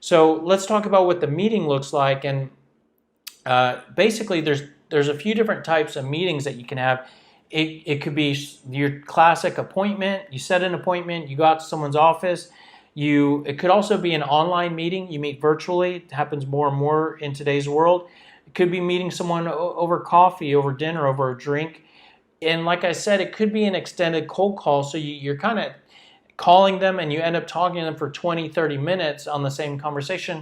So let's talk about what the meeting looks like. And basically, there's a few different types of meetings that you can have. It could be your classic appointment. You set an appointment, you go out to someone's office. It could also be an online meeting. You meet virtually. It happens more and more in today's world. It could be meeting someone over coffee, over dinner, over a drink. And like I said, it could be an extended cold call. So you're kind of calling them and you end up talking to them for 20, 30 minutes on the same conversation.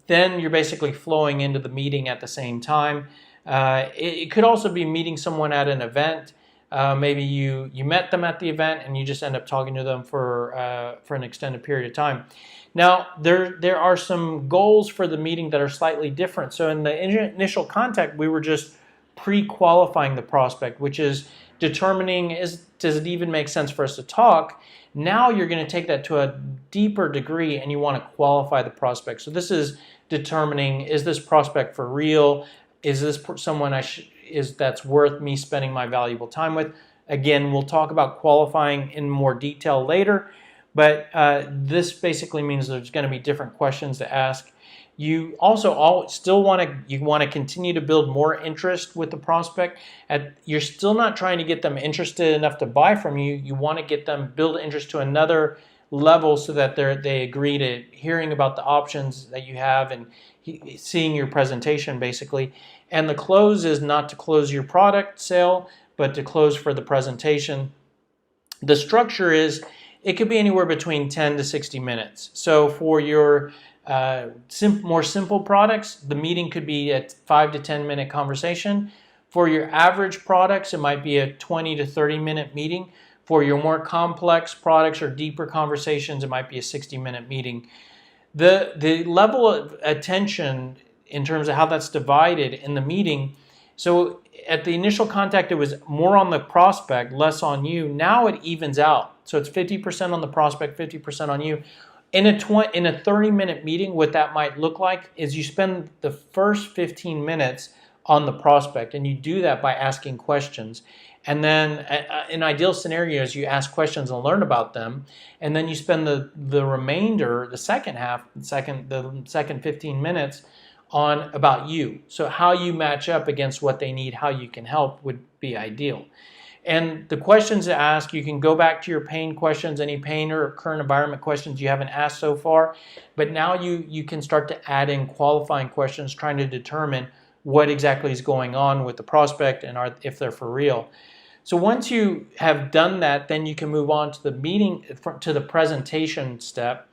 Then you're basically flowing into the meeting at the same time. It could also be meeting someone at an event. Maybe you met them at the event and you just end up talking to them for an extended period of time. Now, there are some goals for the meeting that are slightly different. So in the initial contact, we were just pre-qualifying the prospect, which is determining, does it even make sense for us to talk? Now you're going to take that to a deeper degree and you want to qualify the prospect. So this is determining, is this prospect for real? Is this someone that's worth me spending my valuable time with? Again, we'll talk about qualifying in more detail later, but this basically means there's going to be different questions to ask. You also still want to continue to build more interest with the prospect. You're still not trying to get them interested enough to buy from you. You want to get them build interest to another level so that they agree to hearing about the options that you have and seeing your presentation basically. And the close is not to close your product sale, but to close for the presentation. The structure is, it could be anywhere between 10 to 60 minutes. So for your more simple products, the meeting could be a 5 to 10 minute conversation. For your average products, it might be a 20 to 30 minute meeting. For your more complex products or deeper conversations, it might be a 60-minute meeting. The level of attention in terms of how that's divided in the meeting, so at the initial contact it was more on the prospect, less on you. Now it evens out. So it's 50% on the prospect, 50% on you. In a 30-minute meeting, what that might look like is you spend the first 15 minutes on the prospect, and you do that by asking questions. And then in ideal scenarios, you ask questions and learn about them, and then you spend the remainder, the second half, the second 15 minutes on about you. So how you match up against what they need, how you can help would be ideal. And the questions to ask, you can go back to your pain questions, any pain or current environment questions you haven't asked so far, but now you can start to add in qualifying questions trying to determine what exactly is going on with the prospect and if they're for real. So once you have done that, then you can move on to the meeting, to the presentation step.